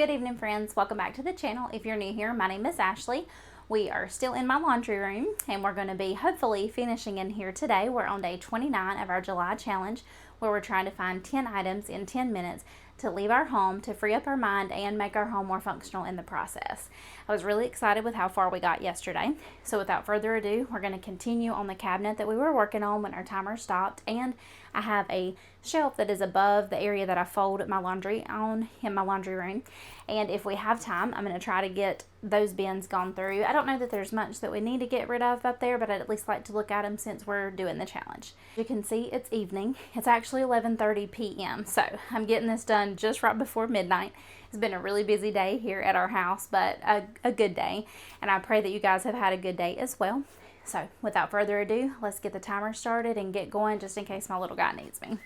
Good evening, friends. Welcome back to the channel. If you're new here, my name is Ashley. We are still in my laundry room and we're going to be hopefully finishing in here today. We're on day 29 of our July challenge where we're trying to find 10 items in 10 minutes to leave our home, to free up our mind, and make our home more functional in the process. I was really excited with how far we got yesterday. So without further ado, we're going to continue on the cabinet that we were working on when our timer stopped. And I have a shelf that is above the area that I fold my laundry on in my laundry room. And if we have time, I'm going to try to get those bins gone through. I don't know that there's much that we need to get rid of up there, but I'd at least like to look at them since we're doing the challenge. You can see it's evening. It's actually 11:30 p.m. So I'm getting this done just right before midnight. It's been a really busy day here at our house, but a good day. And I pray that you guys have had a good day as well. So without further ado, let's get the timer started and get going just in case my little guy needs me.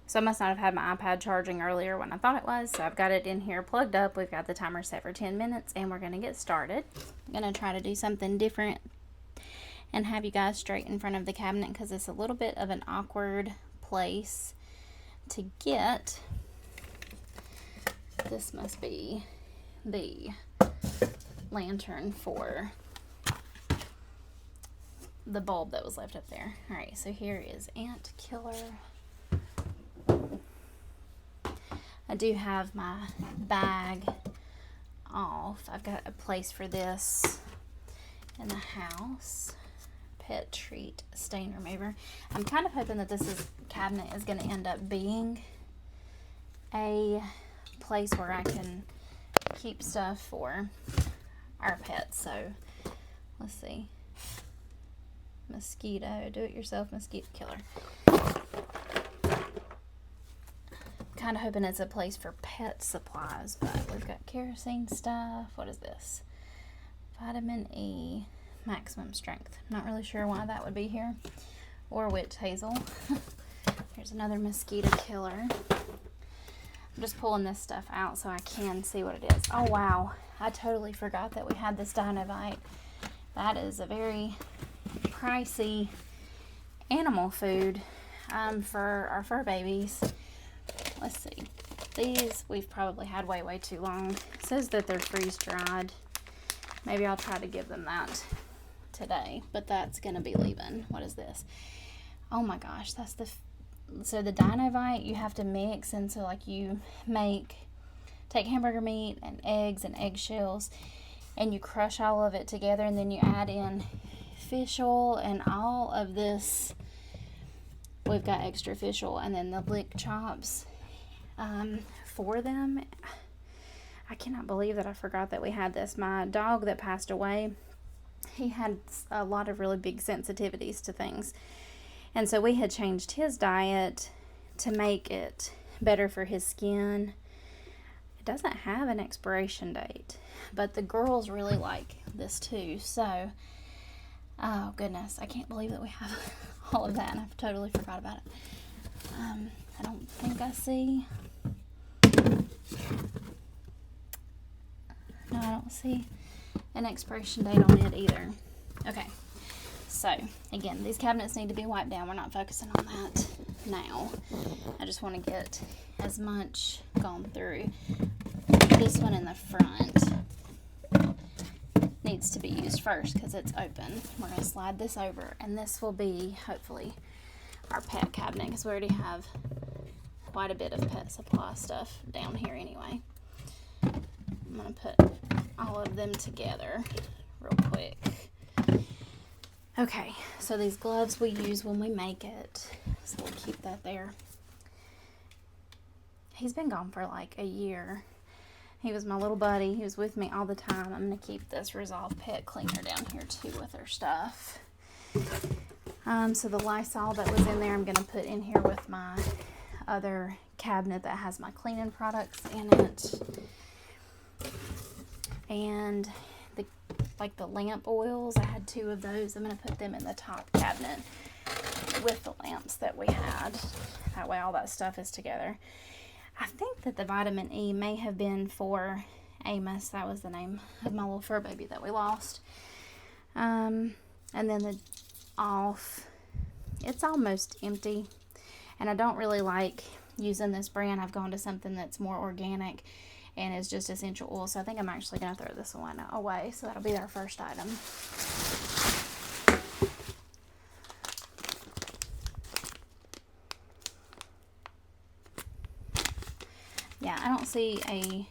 So I must not have had my iPad charging earlier when I thought it was. So I've got it in here plugged up. We've got the timer set for 10 minutes and we're going to get started. I'm going to try to do something different and have you guys straight in front of the cabinet because it's a little bit of an awkward place to get. This must be the lantern for the bulb that was left up there. All right, so here is ant killer. I do have my bag off. I've got a place for this in the house. Pet treat stain remover. I'm kind of hoping that cabinet is going to end up being a place where I can keep stuff for our pets. So let's see. Mosquito, do-it-yourself mosquito killer. Kind of hoping it's a place for pet supplies, but we've got kerosene stuff. What is this? Vitamin E maximum strength. I'm not really sure why that would be here, or witch hazel. Here's another mosquito killer. I'm just pulling this stuff out so I can see what it is. Oh wow, I totally forgot that we had this Dinovite. That is a very pricey animal food for our fur babies. Let's see. These we've probably had way too long. It says that they're freeze dried. Maybe I'll try to give them that today, but that's gonna be leaving. What is this? Oh my gosh, that's so the Dinovite you have to mix, and so like you take hamburger meat and eggs and eggshells and you crush all of it together, and then you add in fish oil and all of this. We've got extra fish oil and then the lick chops for them. I cannot believe that I forgot that we had this. My dog that passed away, he had a lot of really big sensitivities to things, and so we had changed his diet to make it better for his skin. It doesn't have an expiration date, but the girls really like this too. So oh goodness, I can't believe that we have all of that and I've totally forgot about it. I don't think I see. No, I don't see an expiration date on it either. Okay, so again, these cabinets need to be wiped down. We're not focusing on that now. I just want to get as much gone through. This one in the front needs to be used first because it's open. We're going to slide this over, and this will be hopefully our pet cabinet because we already have quite a bit of pet supply stuff down here anyway. I'm going to put all of them together real quick. Okay, so these gloves we use when we make it, so we'll keep that there. He's been gone for like a year. He was my little buddy. He was with me all the time. I'm going to keep this Resolve Pet Cleaner down here too with our stuff. So the Lysol that was in there, I'm going to put in here with my other cabinet that has my cleaning products in it. And the lamp oils, I had 2 of those. I'm going to put them in the top cabinet with the lamps that we had. That way all that stuff is together. I think that the vitamin E may have been for Amos. That was the name of my little fur baby that we lost. And then the off, it's almost empty. And I don't really like using this brand. I've gone to something that's more organic and is just essential oil. So I think I'm actually going to throw this one away. So that'll be our first item. Yeah, I don't see a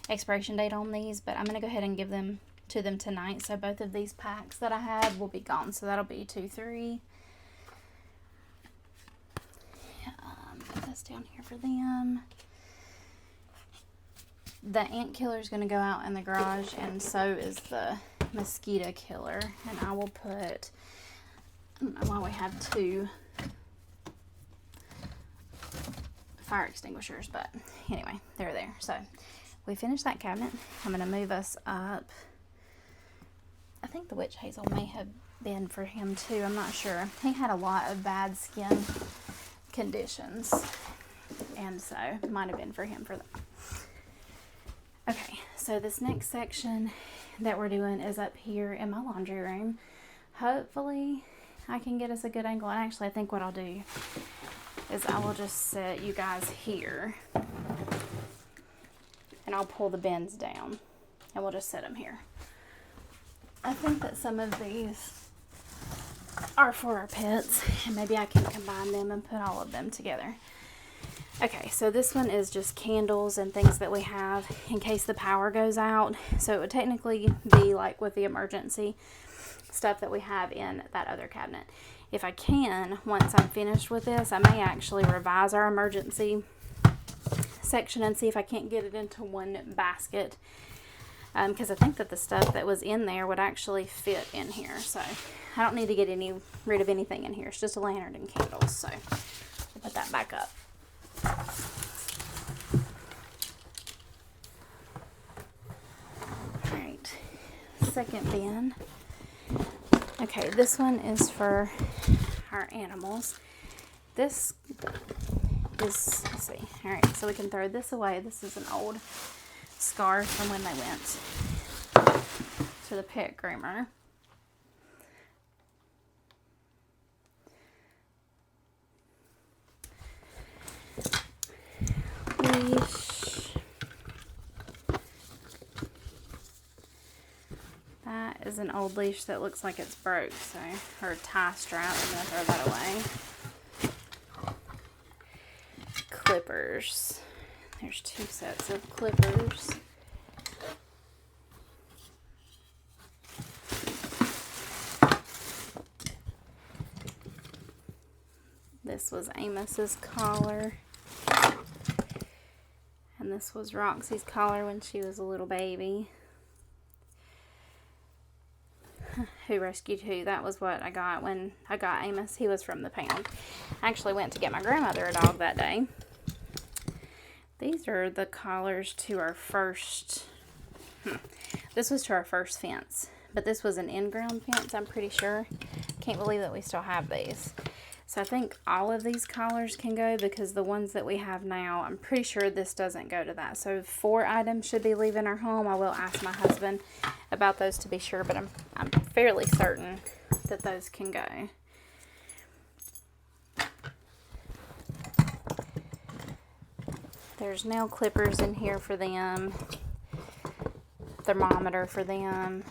expiration date on these, but I'm going to go ahead and give them to them tonight. So both of these packs that I had will be gone. So that'll be 2, 3. Put this down here for them. The ant killer is going to go out in the garage, and so is the mosquito killer. And I will put, I don't know why we have 2 fire extinguishers, but anyway, they're there. So we finished that cabinet. I'm going to move us up. I think the witch hazel may have been for him too. I'm not sure. He had a lot of bad skin conditions, and so it might have been for him for that. Okay, so this next section that we're doing is up here in my laundry room. Hopefully I can get us a good angle, and actually I think what I'll do is I will just set you guys here, and I'll pull the bins down, and we'll just set them here. I think that some of these are for our pets, and maybe I can combine them and put all of them together. Okay, so this one is just candles and things that we have in case the power goes out. So it would technically be like with the emergency stuff that we have in that other cabinet. If I can, once I'm finished with this, I may actually revise our emergency section and see if I can't get it into one basket. Because I think that the stuff that was in there would actually fit in here. So I don't need to get rid of anything in here. It's just a lantern and candles. So I'll put that back up. Alright, second bin. Okay, this one is for our animals. This is, let's see, alright, so we can throw this away. This is an old scarf from when they went to the pet groomer. Leash. That is an old leash that looks like it's broke, so her tie strap, I'm going to throw that away. Clippers. There's 2 sets of clippers. This was Amos's collar. And this was Roxy's collar when she was a little baby. Who rescued who? That was what I got when I got Amos. He was from the pound. I actually went to get my grandmother a dog that day. These are the collars to our first, this was to our first fence, but this was an in-ground fence, I'm pretty sure. Can't believe that we still have these. So I think all of these collars can go, because the ones that we have now, I'm pretty sure this doesn't go to that. So 4 items should be leaving our home. I will ask my husband about those to be sure, but I'm fairly certain that those can go. There's nail clippers in here for them, thermometer for them,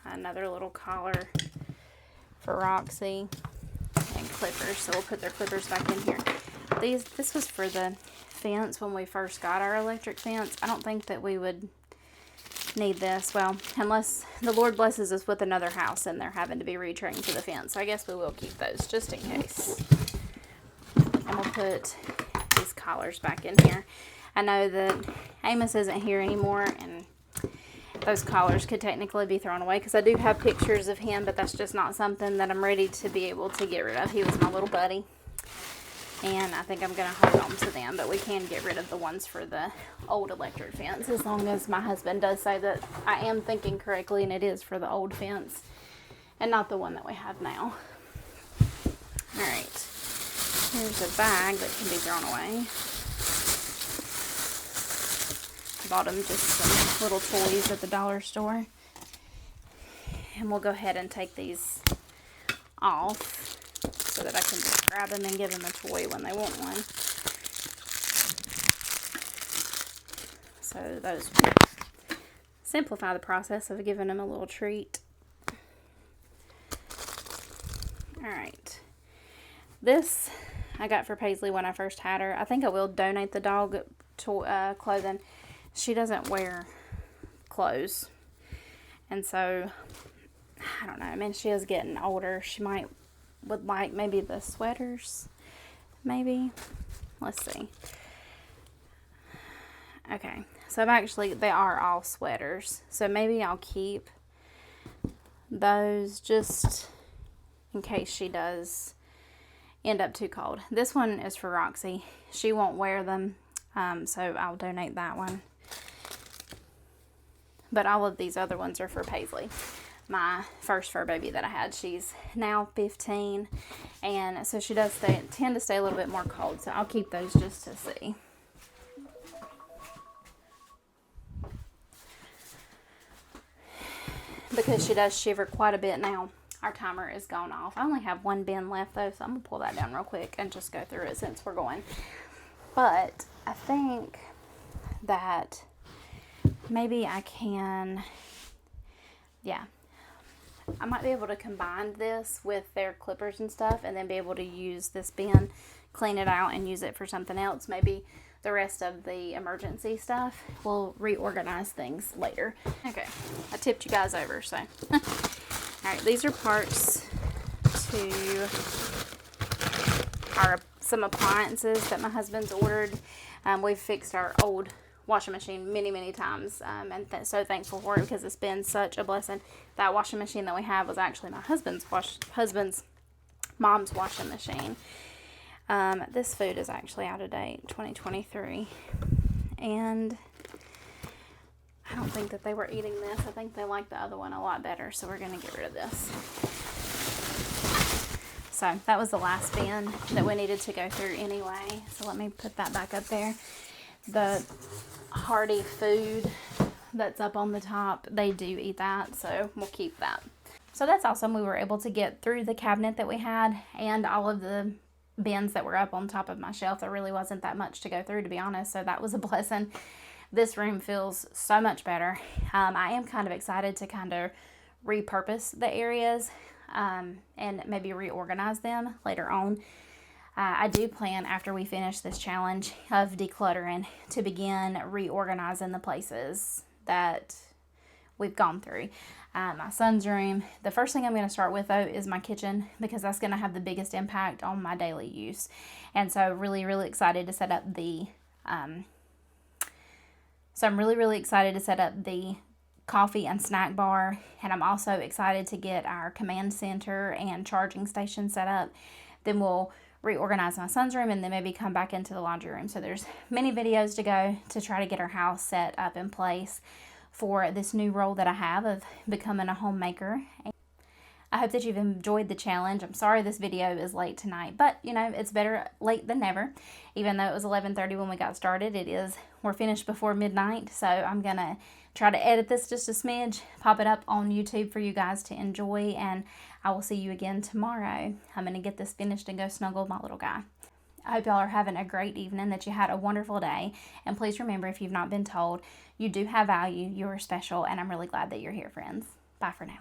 another little collar for Roxy, and clippers. So we'll put their clippers back in here. This was for the fence when we first got our electric fence. I don't think that we would need this. Well, unless the Lord blesses us with another house and they're having to be retrained to the fence. So I guess we will keep those just in case. And we'll put these collars back in here. I know that Amos isn't here anymore, and those collars could technically be thrown away because I do have pictures of him, but that's just not something that I'm ready to be able to get rid of. He was my little buddy, and I think I'm going to hold on to them, but we can get rid of the ones for the old electric fence as long as my husband does say that I am thinking correctly and it is for the old fence and not the one that we have now. Alright, here's a bag that can be thrown away. Bought him just some little toys at the dollar store. And we'll go ahead and take these off so that I can just grab them and give them a toy when they want one. So those simplify the process of giving them a little treat. Alright. This I got for Paisley when I first had her. I think I will donate the dog to clothing. She doesn't wear clothes. And so, I don't know. I mean, she is getting older. She would like maybe the sweaters. Maybe. Let's see. Okay. So, they are all sweaters. So, maybe I'll keep those just in case she does end up too cold. This one is for Roxy. She won't wear them. So, I'll donate that one. But all of these other ones are for Paisley, my first fur baby that I had. She's now 15, and so she does tend to stay a little bit more cold. So I'll keep those just to see. Because she does shiver quite a bit now. Our timer is gone off. I only have one bin left though, so I'm going to pull that down real quick and just go through it since we're going. But I think that maybe I can, I might be able to combine this with their clippers and stuff and then be able to use this bin, clean it out, and use it for something else. Maybe the rest of the emergency stuff. We'll reorganize things later. Okay, I tipped you guys over, so. Alright, these are parts to some appliances that my husband's ordered. We've fixed our old washing machine many times, and so thankful for it because it's been such a blessing. That washing machine that we have was actually my husband's mom's washing machine. This food is actually out of date, 2023, and I don't think that they were eating this. I think they like the other one a lot better, so we're going to get rid of this. So that was the last bin that we needed to go through anyway, so let me put that back up there. The hearty food that's up on the top, they do eat that, so we'll keep that. So that's awesome. We were able to get through the cabinet that we had and all of the bins that were up on top of my shelf. There really wasn't that much to go through, to be honest, so that was a blessing. This room feels so much better. I am kind of excited to kind of repurpose the areas and maybe reorganize them later on. I do plan, after we finish this challenge of decluttering, to begin reorganizing the places that we've gone through. My son's room. The first thing I'm going to start with, though, is my kitchen, because that's going to have the biggest impact on my daily use. And so really excited to set up the I'm really excited to set up the coffee and snack bar, and I'm also excited to get our command center and charging station set up. Then we'll reorganize my son's room and then maybe come back into the laundry room. So there's many videos to go to try to get our house set up in place for this new role that I have of becoming a homemaker. I hope that you've enjoyed the challenge. I'm sorry this video is late tonight, but you know, it's better late than never. Even though it was 11:30 when we got started, we're finished before midnight. So I'm gonna try to edit this just a smidge, pop it up on YouTube for you guys to enjoy, and I will see you again tomorrow. I'm gonna get this finished and go snuggle my little guy. I hope y'all are having a great evening, that you had a wonderful day, and please remember, if you've not been told, you do have value, you are special, and I'm really glad that you're here, friends. Bye for now.